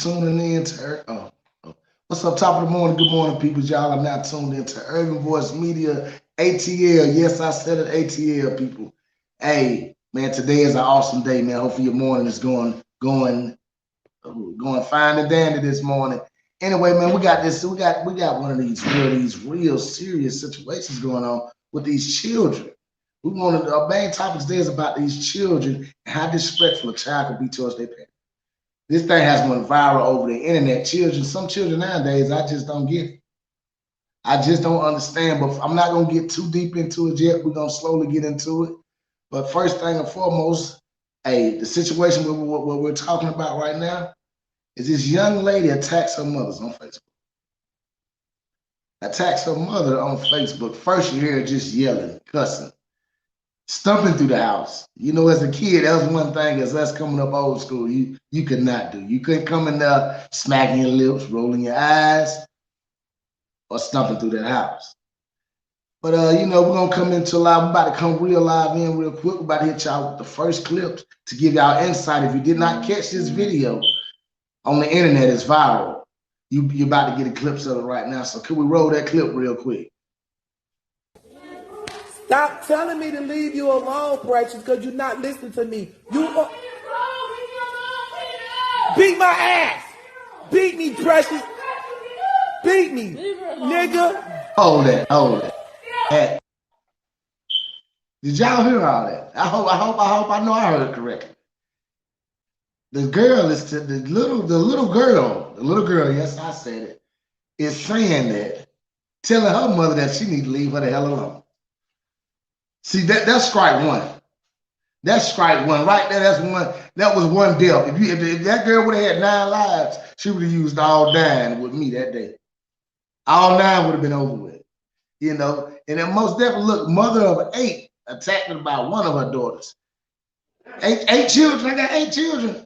tuning in to what's up, top of the morning, good morning, people. Y'all are now tuned into Urban Voice Media ATL. Yes, I said it, ATL, people. Hey, man, today is an awesome day, man. Hopefully your morning is going fine and dandy this morning. Anyway, man, we got one of these real serious situations going on with these children. We wanted our main topic today is about these children and how disrespectful a child could be towards their parents. This thing has went viral over the internet. Some children nowadays, I just don't get it. I just don't understand. But I'm not gonna get too deep into it yet. We're gonna slowly get into it. But first thing and foremost, hey, the situation what we're talking about right now is this young lady attacks her mothers on Facebook. Attacks her mother on Facebook. First you hear her just yelling, cussing, stumping through the house. You know, as a kid, that was one thing as us coming up old school, you could not do. You couldn't come in there smacking your lips, rolling your eyes, or stumping through that house. But you know, we're gonna come into live. We're about to come real live in real quick. We're about to hit y'all with the first clips to give y'all insight. If you did not catch this video on the internet, it's viral. You're about to get the clips of it right now. So can we roll that clip real quick? Stop telling me to leave you alone, Precious, because you're not listening to me. You are... Beat my ass. Beat me, Precious. Beat me, nigga. Hold that. Hey, did y'all hear all that? I hope I know I heard it correctly. The girl is the little girl, yes, I said it, is saying that, telling her mother that she need to leave her the hell alone. See, that's strike one. That's strike one right there. That was one death. If that girl would have had 9 lives, she would have used all 9 with me that day. All 9 would have been over with. You know, and then most definitely, look, mother of 8 attacked by one of her daughters. Eight children. I got 8 children.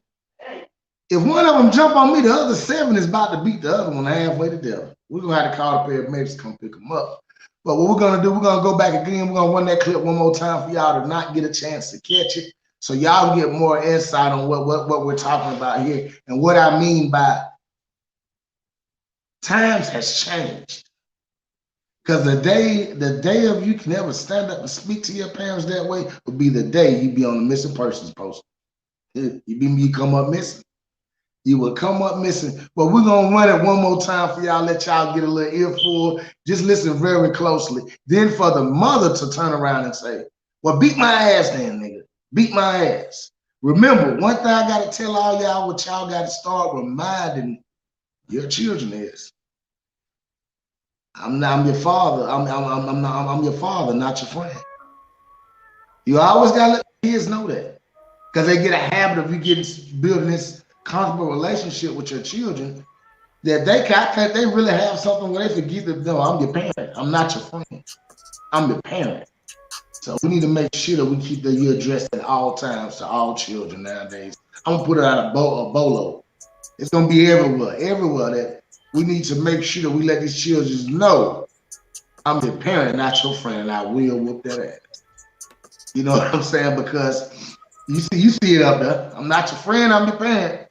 If one of them jump on me, the other 7 is about to beat the other one halfway to death. We're gonna have to call the paramedics to come pick them up. But what we're gonna do, we're gonna go back again. We're gonna run that clip one more time for y'all to not get a chance to catch it, so y'all get more insight on what we're talking about here and what I mean by times has changed. Because the day of you can ever stand up and speak to your parents that way would be the day you be on the missing persons post. You come up missing. You will come up missing. But we're gonna run it one more time for y'all, let y'all get a little earful. Just listen very closely. Then for the mother to turn around and say, well, beat my ass then, nigga. Beat my ass. Remember, one thing I gotta tell all y'all, what y'all gotta start reminding your children is, I'm your father. I'm your father, not your friend. You always gotta let kids know that, because they get a habit of you building this comfortable relationship with your children that they really have something where they forget that, no, I'm your parent. I'm not your friend. I'm your parent. So we need to make sure that we keep you addressed at all times to all children nowadays. I'm gonna put it out a bolo. It's gonna be everywhere that we need to make sure that we let these children know I'm your parent, not your friend, and I will whoop that ass. You know what I'm saying? Because you see it up there. I'm not your friend, I'm your parent.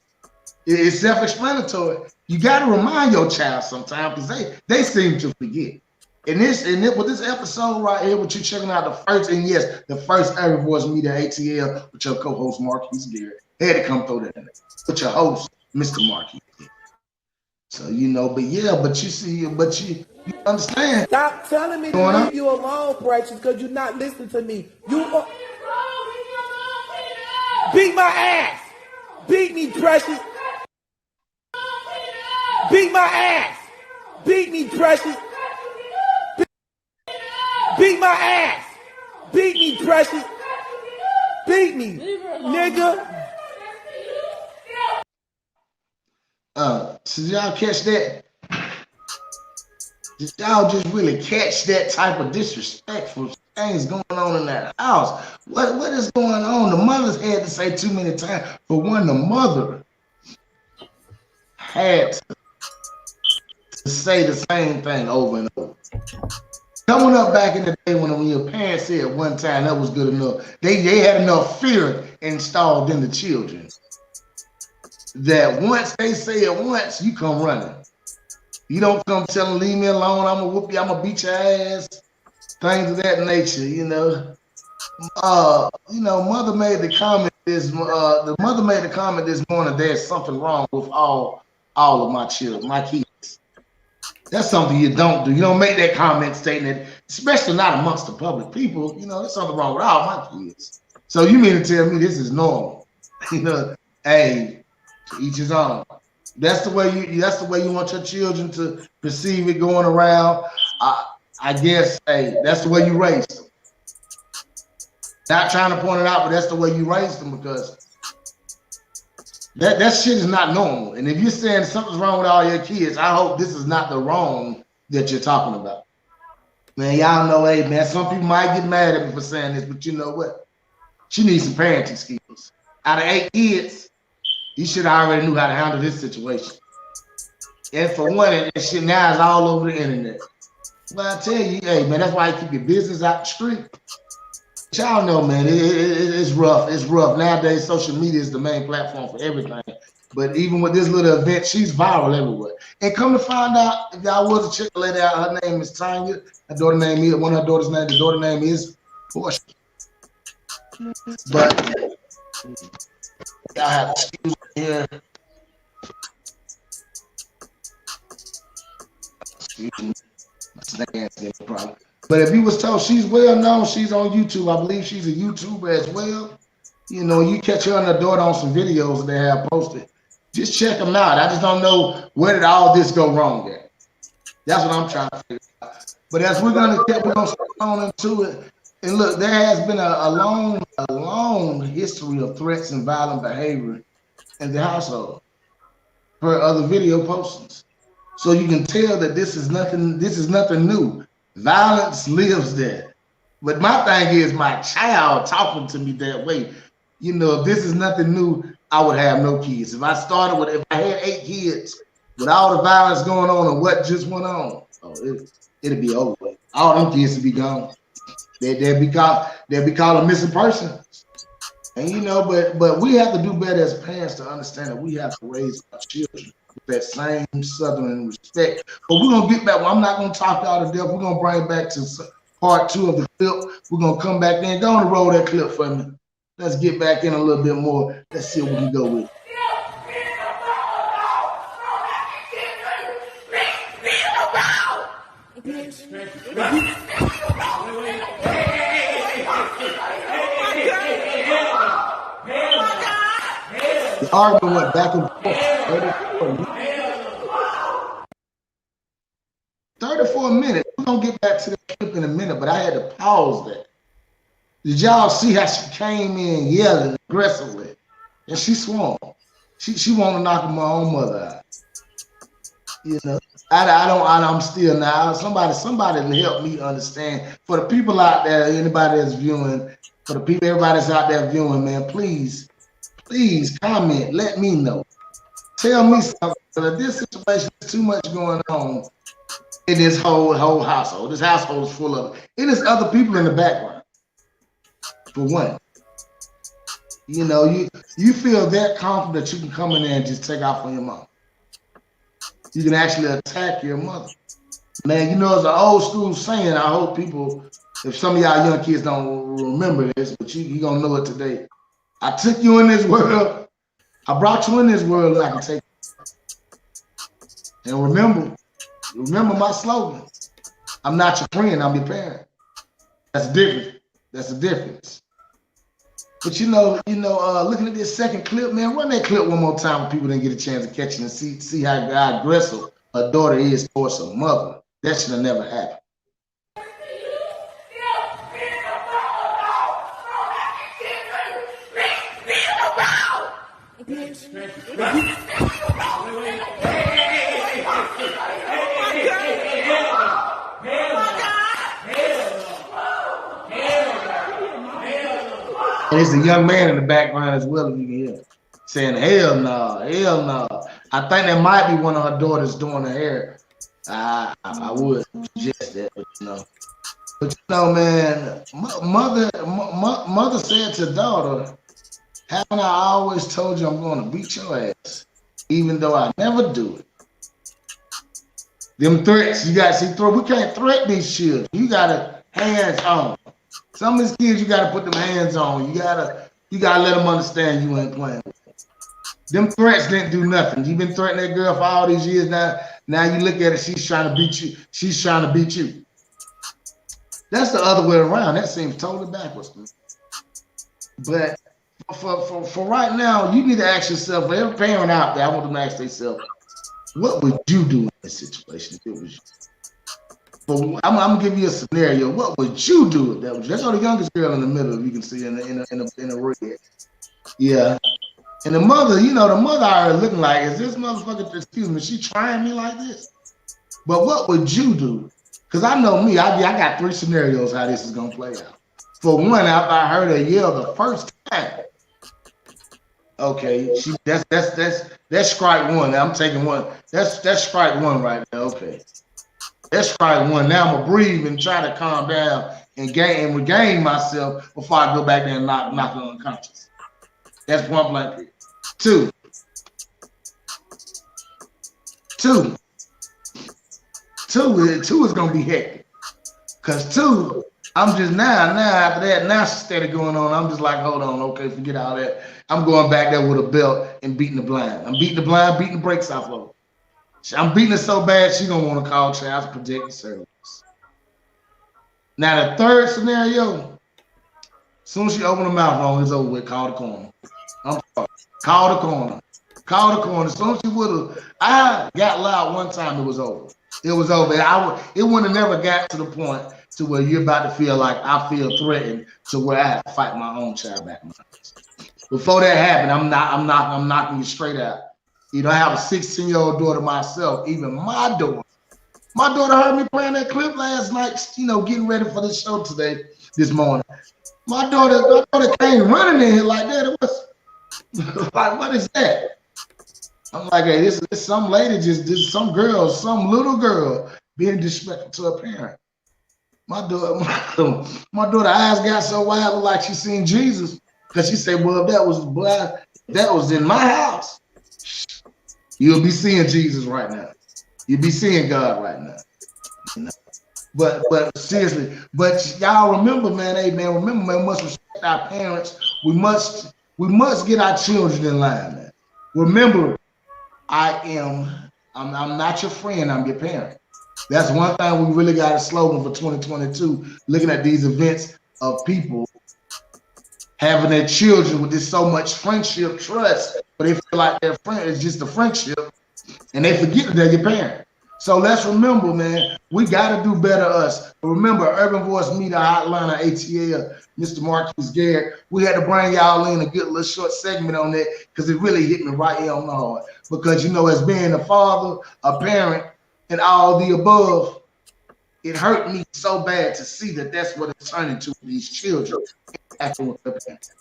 It's self-explanatory. You got to remind your child sometimes, because they seem to forget. With this episode right here, what you checking out the first Urban Voice Media ATL with your co-host Marquise Garrett. Had to come through that in there. With your host, Mr. Marquise. So you know, but you understand. Stop telling me to leave you alone, Precious, because you're not listening to me. You are... Beat my ass. Beat me, Precious. Beat my ass. Beat me, Precious. Beat my ass. Beat me, Precious. Beat me, nigga. So y'all catch that? Did y'all just really catch that type of disrespectful things going on in that house? What is going on? The mothers had to say too many times. For one, the mother had to say the same thing over and over. Coming up back in the day when your parents said one time that was good enough, they had enough fear installed in the children that once they say it once, you come running. You don't come telling, leave me alone, I'm gonna whoop you, I'm gonna beat your ass, things of that nature, you know. Mother made the comment the mother made the comment this morning, there's something wrong with all of my children, my kids. That's something you don't do. You don't make that comment stating that, especially not amongst the public people. You know, there's something wrong with all my kids. So you mean to tell me this is normal? You know, hey, to each his own. That's the way you want your children to perceive it going around. I guess, hey, that's the way you raised them. Not trying to point it out, but that's the way you raised them, because that shit is not normal. And if you're saying something's wrong with all your kids, I hope this is not the wrong that you're talking about. Man, y'all know, hey, man, some people might get mad at me for saying this, but you know what? She needs some parenting skills. Out of 8 kids, you should already knew how to handle this situation. And for one, that shit now is all over the internet. Well, I tell you, hey, man, that's why you keep your business out the street. Y'all know, man, it's rough. It's rough. Nowadays, social media is the main platform for everything. But even with this little event, she's viral everywhere. And come to find out, if y'all was a chick lady out, her name is Tanya. Her daughter name is, one of her daughter's name, the daughter name is Portia. But y'all have to excuse me here. Excuse me. My snake ass problem. But if you was told, she's well known, she's on YouTube. I believe she's a YouTuber as well. You know, you catch her and her daughter on some videos that they have posted. Just check them out. I just don't know where did all this go wrong at. That's what I'm trying to figure out. But as we're gonna start on into it, and look, there has been a long history of threats and violent behavior in the household per other video postings. So you can tell that this is nothing new. Violence lives there. But my thing is, my child talking to me that way, you know, if this is nothing new, I would have no kids. If I had 8 kids with all the violence going on and what just went on, it'd be over. All them kids would be gone. They'd be called a missing person. And you know, but we have to do better as parents to understand that we have to raise our children with that same Southern respect. But we're gonna get back. Well, I'm not gonna talk y'all to death. We're gonna bring it back to part 2 of the clip. We're gonna come back in. Go on and roll that clip for me. Let's get back in a little bit more. Let's see what we can go with. The argument went back and forth. 34 minutes. We're gonna get back to the clip in a minute, but I had to pause that. Did y'all see how she came in yelling aggressively? And she swung. She wanted to knock my own mother out. You know, I'm still now. Somebody help me understand. For the people out there, anybody that's viewing, everybody that's out there viewing, man, please comment. Let me know. Tell me something. If this situation is too much going on in this whole household. This household is full of it. It is other people in the background. For one, you know, you feel that confident that you can come in there and just take off on your mom. You can actually attack your mother. Man, you know, it's an old school saying. I hope people, if some of y'all young kids don't remember this, but you gonna know it today. I took you in this world. I brought you in this world that I can take you. And remember my slogan. I'm not your friend, I'm your parent. That's different. That's the difference. But you know, looking at this second clip, man, run that clip one more time when people didn't get a chance to catch it and see how aggressive a daughter is towards her mother. That should have never happened. And it's a young man in the background as well, if you can hear saying, hell no, hell no. I think that might be one of her daughters doing her hair. I would suggest that, but you know. But you know, man, mother said to daughter, haven't I always told you I'm going to beat your ass? even though I never do it. Them threats, you gotta see through. We can't threaten these children. You gotta hands on. Some of these kids, you gotta put them hands on. You gotta let them understand you ain't playing. Them threats didn't do nothing. You've been threatening that girl for all these years now. Now you look at it, she's trying to beat you. She's trying to beat you. That's the other way around. That seems totally backwards to me. But for right now, you need to ask yourself, for every parent out there, I want them to ask themselves, what would you do in this situation if it was you? But I'm gonna give you a scenario. What would you do if that was you? That's all the youngest girl in the middle, you can see in the red. Yeah. And the mother, you know, the mother already looking like, is this motherfucker, excuse me, she trying me like this? But what would you do? Because I know me, I got 3 scenarios how this is gonna play out. For one, after I heard her yell the first time, okay, that's strike one. I'm taking one. That's strike one right there. Okay, that's strike one. Now I'm gonna breathe and try to calm down and regain myself before I go back there and knock her unconscious. That's point blank period. Two is gonna be hectic. Cause two, I'm just now after that, now she's steady going on. I'm just like, hold on, okay, forget all that. I'm going back there with a belt and beating the blind. I'm beating the blind, beating the brakes off of her. I'm beating it so bad, she's gonna want to call Child Protective Service. Now the third scenario, as soon as she open her mouth wrong, it's over with. Call the corner. I'm sorry. Call the corner. Call the corner. As soon as she would have, I got loud one time, it was over. It was over. It wouldn't have never got to the point to where you're about to feel like I feel threatened to where I have to fight my own child back. Before that happened, I'm knocking you straight out. You know, I have a 16-year-old daughter myself. Even my daughter heard me playing that clip last night, you know, getting ready for the show this morning. My daughter came running in here like that. It was like, what is that? I'm like, hey, this some lady some little girl being disrespectful to her parent. My daughter eyes got so wide, looked like she seen Jesus, because she said, well, that was in my house. You'll be seeing Jesus right now. You'll be seeing God right now. You know? But seriously, but y'all remember, man, hey man, remember, man, we must respect our parents. We must get our children in line, man. Remember, I'm not your friend, I'm your parent. That's one thing we really got a slogan for 2022, looking at these events of people having their children with this so much friendship, trust, but they feel like their friend is just a friendship and they forget that they're your parent. So let's remember, man, we got to do better us. Remember, Urban Voice Media Hotline of ATL, Mr. Marquise Garrett, we had to bring y'all in a good little short segment on that because it really hit me right here on the heart. Because, you know, as being a father, a parent, and all the above, it hurt me so bad to see that that's what it's turning to these children acting with their parents.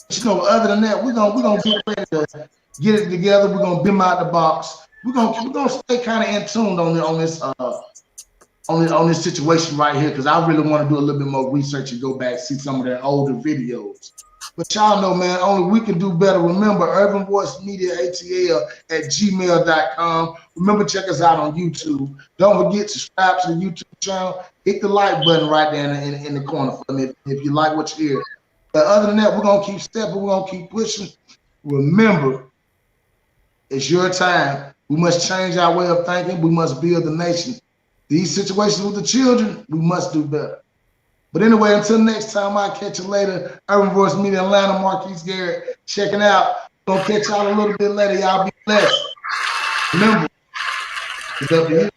But, you know, other than that, we're gonna get ready to get it together. We're gonna bim out the box. We're gonna stay kind of in tune on this situation right here, because I really want to do a little bit more research and go back see some of their older videos. But y'all know, man, only we can do better. Remember, Urban Voice Media ATL at gmail.com. Remember, check us out on YouTube. Don't forget to subscribe to the YouTube channel. Hit the like button right there in the corner for me if you like what you hear. But other than that, we're gonna keep stepping. We're gonna keep pushing. Remember, it's your time. We must change our way of thinking. We must build the nation. These situations with the children, we must do better. But anyway, until next time, I'll catch you later. Urban Voice Media Atlanta, Marquise Garrett, checking out. Gonna catch y'all a little bit later. Y'all be blessed. Remember, it's up to you.